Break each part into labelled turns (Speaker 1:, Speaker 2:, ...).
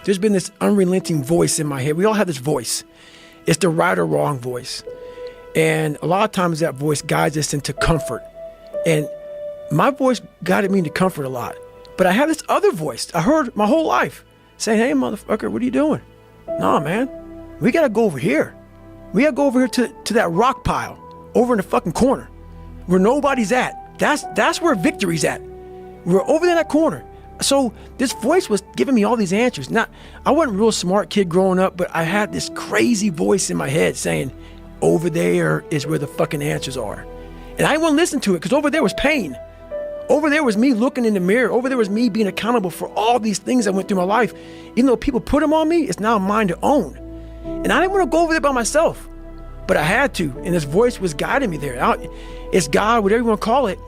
Speaker 1: there's been this unrelenting voice in my head. We all have this voice. It's the right or wrong voice. And a lot of times that voice guides us into comfort. And my voice guided me into comfort a lot. But I have this other voice I heard my whole life saying, hey, motherfucker, what are you doing? Nah, man, we got to go over here. We got to go over here to that rock pile over in the fucking corner where nobody's at. That's where victory's at. We're over there in that corner. So this voice was giving me all these answers. Now, I wasn't a real smart kid growing up, but I had this crazy voice in my head saying, over there is where the fucking answers are. And I didn't want to listen to it because over there was pain. Over there was me looking in the mirror. Over there was me being accountable for all these things that went through my life. Even though people put them on me, it's now mine to own. And I didn't want to go over there by myself, but I had to. And this voice was guiding me there. It's God, whatever you want to call it.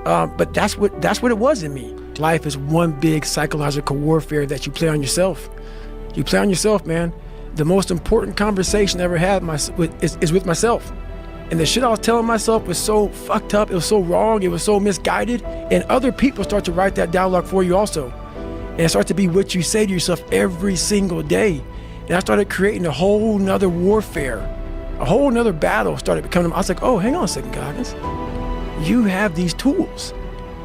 Speaker 1: But that's what it was in me. Life is one big psychological warfare that you play on yourself. You play on yourself, man. The most important conversation I ever had is with myself. And the shit I was telling myself was so fucked up. It was so wrong. It was so misguided. And other people start to write that dialogue for you also. And it starts to be what you say to yourself every single day. And I started creating a whole nother warfare. A whole nother battle started becoming. I was like, oh, hang on a second, Goggins. You have these tools.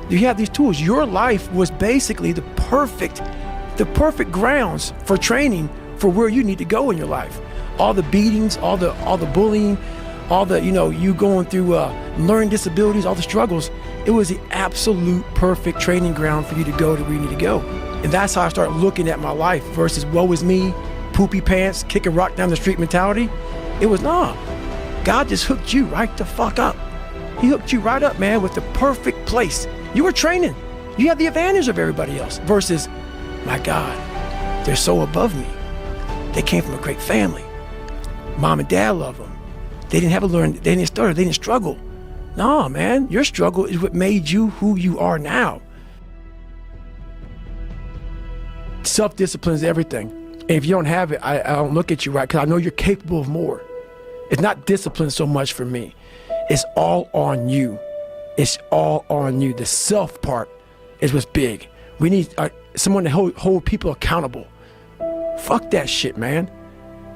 Speaker 1: You have these tools. Your life was basically the perfect grounds for training for where you need to go in your life. All the beatings, all the bullying, all the, you going through learning disabilities, all the struggles. It was the absolute perfect training ground for you to go to where you need to go. And that's how I started looking at my life versus woe is me, poopy pants, kick a rock down the street mentality. It was, nah, God just hooked you right the fuck up. He hooked you right up, man, with the perfect place. You were training. You had the advantage of everybody else versus, my God, they're so above me. They came from a great family. Mom and dad love them. They didn't have to learn, they didn't stutter, they didn't struggle. No, man, your struggle is what made you who you are now. Self-discipline is everything. And if you don't have it, I don't look at you right because I know you're capable of more. It's not discipline so much for me. It's all on you. It's all on you. The self part is what's big. We need someone to hold people accountable. Fuck that shit, man.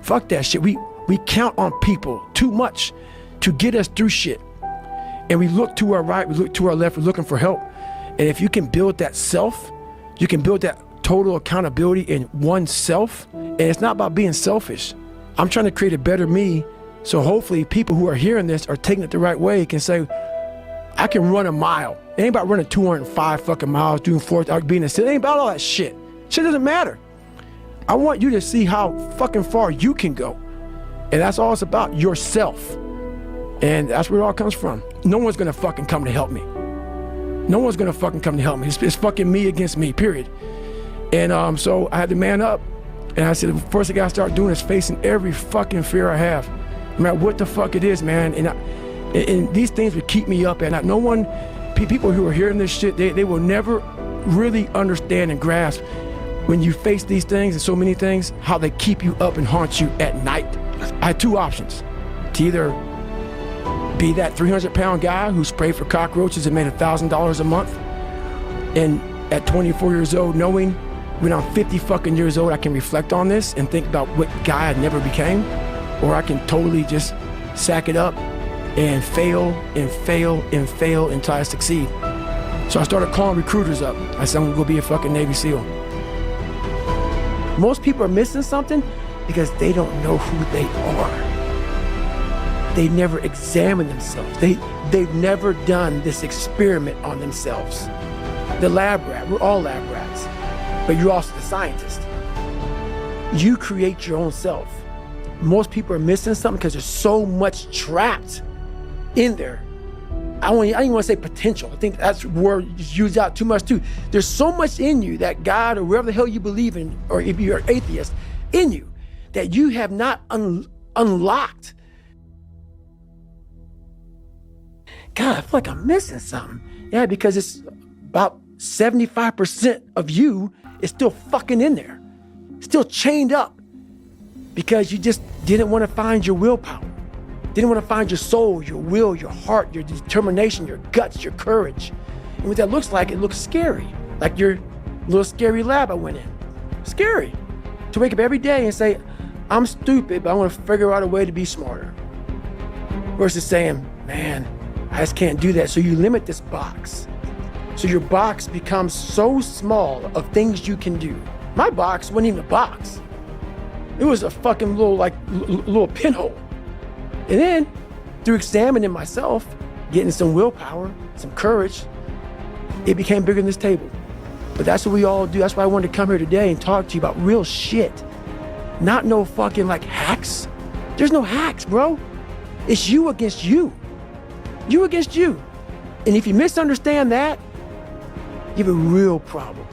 Speaker 1: Fuck that shit. We count on people too much to get us through shit. And we look to our right, we look to our left, we're looking for help. And if you can build that self, you can build that total accountability in oneself. And it's not about being selfish. I'm trying to create a better me. So hopefully people who are hearing this are taking it the right way, can say, I can run a mile. It ain't about running 205 fucking miles, doing 4th, being a city. It ain't about all that shit. Shit doesn't matter. I want you to see how fucking far you can go. And that's all it's about, yourself. And that's where it all comes from. No one's gonna fucking come to help me. No one's gonna fucking come to help me. It's fucking me against me, period. And so I had to man up. And I said, the first thing I gotta start doing is facing every fucking fear I have. No matter what the fuck it is, man. And these things would keep me up. And people who are hearing this shit, they will never really understand and grasp when you face these things and so many things, how they keep you up and haunt you at night. I had two options. To either be that 300-pound guy who sprayed for cockroaches and made $1,000 a month, and at 24 years old, knowing when I'm 50 fucking years old, I can reflect on this and think about what guy I never became, or I can totally just sack it up and fail and fail and fail until I succeed. So I started calling recruiters up. I said, I'm gonna go be a fucking Navy SEAL. Most people are missing something because they don't know who they are. They never examine themselves. They've never done this experiment on themselves. The lab rat, we're all lab rats, but you're also the scientist. You create your own self. Most people are missing something because there's so much trapped in there. I don't even want to say potential. I think that's word used out too much too. There's so much in you that God or wherever the hell you believe in, or if you're an atheist, in you, that you have not unlocked. God, I feel like I'm missing something. Yeah, because it's about 75% of you is still fucking in there, still chained up, because you just didn't want to find your willpower. Didn't want to find your soul, your will, your heart, your determination, your guts, your courage. And what that looks like, it looks scary. Like your little scary lab I went in. Scary. To wake up every day and say, I'm stupid, but I want to figure out a way to be smarter. Versus saying, man, I just can't do that. So you limit this box. So your box becomes so small of things you can do. My box wasn't even a box. It was a fucking little pinhole. And then through examining myself, getting some willpower, some courage, it became bigger than this table. But that's what we all do. That's why I wanted to come here today and talk to you about real shit. Not no fucking like hacks. There's no hacks, bro. It's you against you. You against you. And if you misunderstand that, you have a real problem.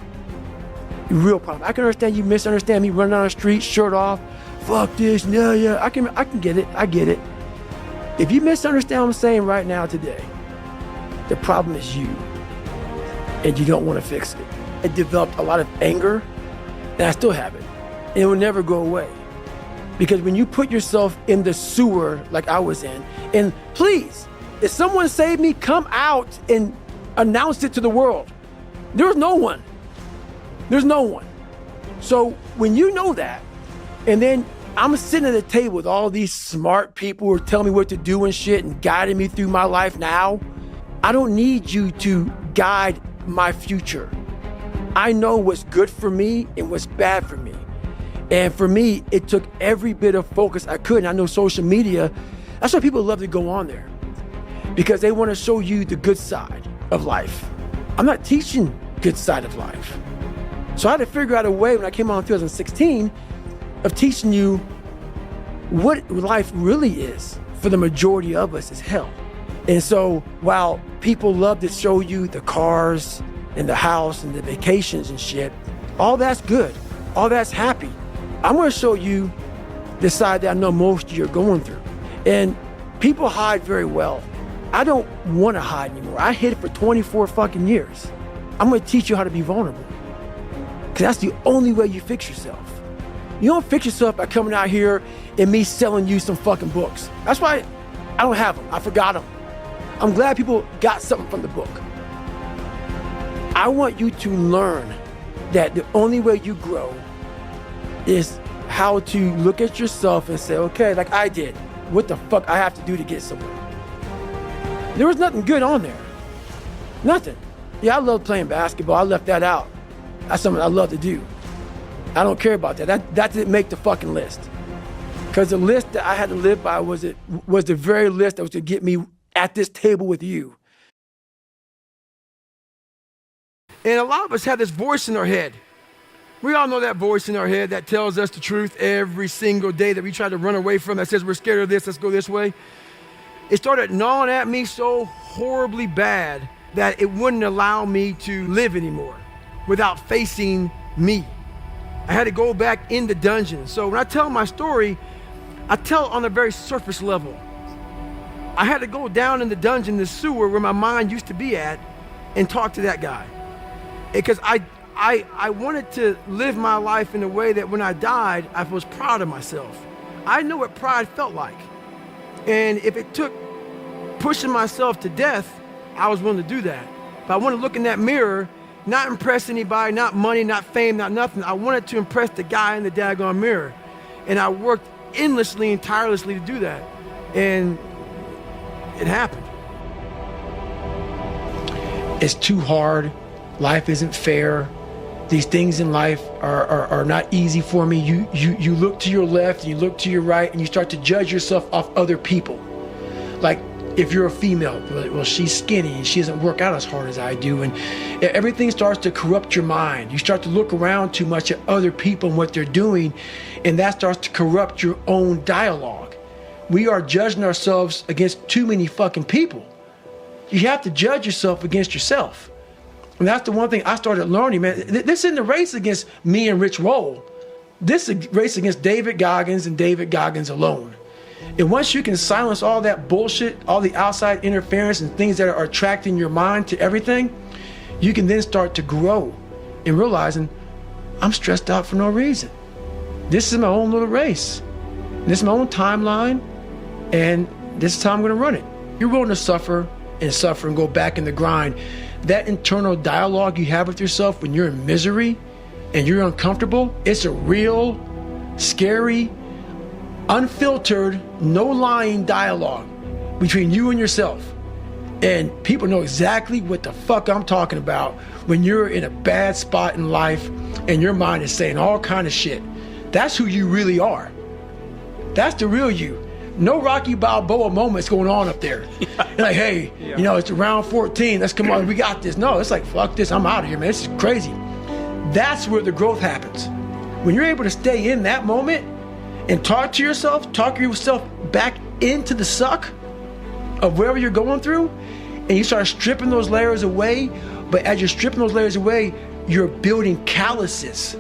Speaker 1: A real problem. I can understand you misunderstand me running down the street, shirt off, fuck this, yeah. I can get it. I get it. If you misunderstand what I'm saying right now today, the problem is you. And you don't want to fix it. I developed a lot of anger, and I still have it. And it will never go away. Because when you put yourself in the sewer like I was in, and please, if someone saved me, come out and announce it to the world. There's no one. There's no one. So when you know that, and then I'm sitting at a table with all these smart people who are telling me what to do and shit and guiding me through my life now, I don't need you to guide my future. I know what's good for me and what's bad for me. And for me, it took every bit of focus I could. And I know social media, that's why people love to go on there. Because they want to show you the good side of life. I'm not teaching good side of life. So I had to figure out a way when I came on in 2016 of teaching you what life really is for the majority of us is hell. And so while people love to show you the cars and the house and the vacations and shit, all that's good, all that's happy. I'm gonna show you the side that I know most of you are going through. And people hide very well. I don't wanna hide anymore. I hid it for 24 fucking years. I'm gonna teach you how to be vulnerable. Because that's the only way you fix yourself. You don't fix yourself by coming out here and me selling you some fucking books. That's why I don't have them. I forgot them. I'm glad people got something from the book. I want you to learn that the only way you grow is how to look at yourself and say, okay, like I did, what the fuck I have to do to get somewhere? There was nothing good on there. Nothing. Yeah, I love playing basketball. I left that out. That's something I love to do. I don't care about that. That didn't make the fucking list. Because the list that I had to live by was the very list that was to get me at this table with you. And a lot of us have this voice in our head. We all know that voice in our head that tells us the truth every single day that we try to run away from, that says we're scared of this, let's go this way. It started gnawing at me so horribly bad that it wouldn't allow me to live anymore without facing me. I had to go back in the dungeon. So when I tell my story, I tell it on a very surface level. I had to go down in the dungeon, the sewer where my mind used to be at, and talk to that guy. Because I wanted to live my life in a way that when I died, I was proud of myself. I know what pride felt like. And if it took pushing myself to death, I was willing to do that. But I wanted to look in that mirror, not impress anybody, not money, not fame, not nothing. I wanted to impress the guy in the daggone mirror. And I worked endlessly and tirelessly to do that. And it happened. It's too hard. Life isn't fair. These things in life are not easy for me. You look to your left and you look to your right and you start to judge yourself off other people. Like if you're a female, well, she's skinny and she doesn't work out as hard as I do. And everything starts to corrupt your mind. You start to look around too much at other people and what they're doing, and that starts to corrupt your own dialogue. We are judging ourselves against too many fucking people. You have to judge yourself against yourself. And that's the one thing I started learning, man. This isn't a race against me and Rich Roll. This is a race against David Goggins and David Goggins alone. And once you can silence all that bullshit, all the outside interference and things that are attracting your mind to everything, you can then start to grow in realizing I'm stressed out for no reason. This is my own little race. This is my own timeline, and this is how I'm gonna run it. You're willing to suffer and go back in the grind. That internal dialogue you have with yourself when you're in misery and you're uncomfortable, it's a real scary, unfiltered, no lying dialogue between you and yourself. And people know exactly what the fuck I'm talking about when you're in a bad spot in life and your mind is saying all kind of shit. That's who you really are. That's the real you. No Rocky Balboa moments going on up there. You're like, hey, you know, it's round 14. Let's come on, we got this. No, it's like, fuck this, I'm out of here, man. This is crazy. That's where the growth happens. When you're able to stay in that moment and talk yourself back into the suck of wherever you're going through, and you start stripping those layers away, but as you're stripping those layers away, you're building calluses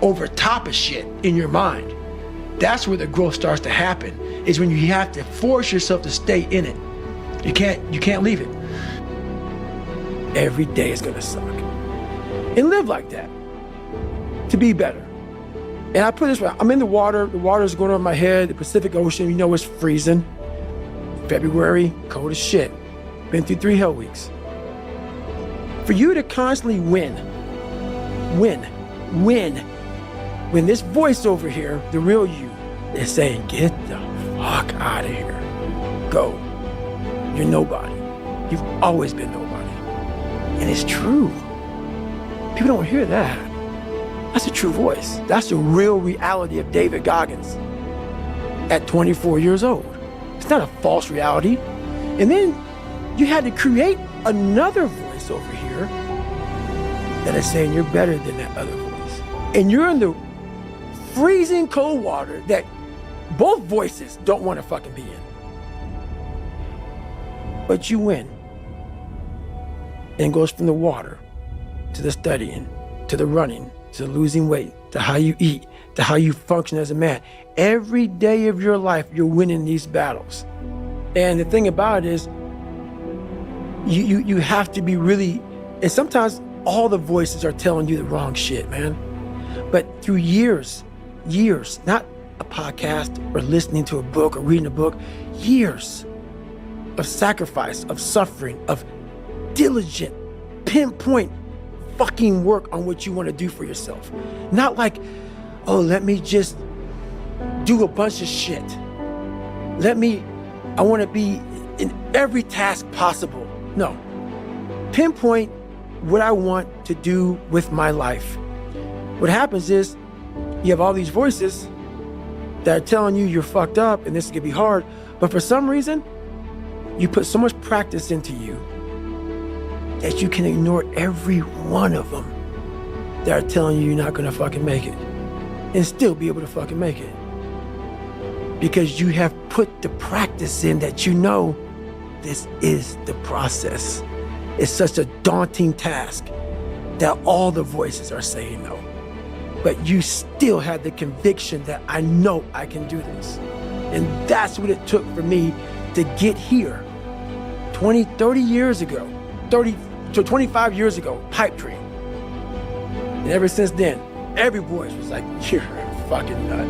Speaker 1: over top of shit in your mind. That's where the growth starts to happen, is when you have to force yourself to stay in it. You can't leave it. Every day is gonna suck. And live like that, to be better. And I put it this way, I'm in the water's going over my head, the Pacific Ocean, you know it's freezing. February, cold as shit. Been through 3 hell weeks. For you to constantly win, when this voice over here, the real you, is saying, get the fuck out of here. Go. You're nobody. You've always been nobody. And it's true. People don't hear that. That's a true voice. That's the real reality of David Goggins at 24 years old. It's not a false reality. And then you had to create another voice over here that is saying you're better than that other voice. And you're in the freezing cold water that both voices don't want to fucking be in. But you win. And it goes from the water to the studying, to the running, to losing weight, to how you eat, to how you function as a man. Every day of your life, you're winning these battles. And the thing about it is, you have to be really, and sometimes all the voices are telling you the wrong shit, man. But through years, not a podcast or listening to a book or reading a book, years of sacrifice, of suffering, of diligent, pinpoint fucking work on what you want to do for yourself. Not like, oh, let me just do a bunch of shit. I want to be in every task possible. No. Pinpoint what I want to do with my life. What happens is you have all these voices that are telling you you're fucked up and this is gonna be hard, but for some reason, you put so much practice into you that you can ignore every one of them that are telling you you're not gonna fucking make it and still be able to fucking make it. Because you have put the practice in that you know this is the process. It's such a daunting task that all the voices are saying no. But you still have the conviction that I know I can do this. And that's what it took for me to get here 30 years ago, 25 years ago, pipe dream. And ever since then, every voice was like, you're a fucking nut.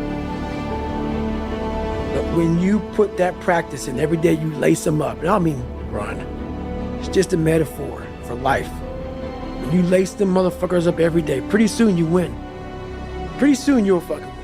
Speaker 1: But when you put that practice in, every day you lace them up, and I don't mean run, it's just a metaphor for life. When you lace them motherfuckers up every day, pretty soon you win. Pretty soon you'll fucking win.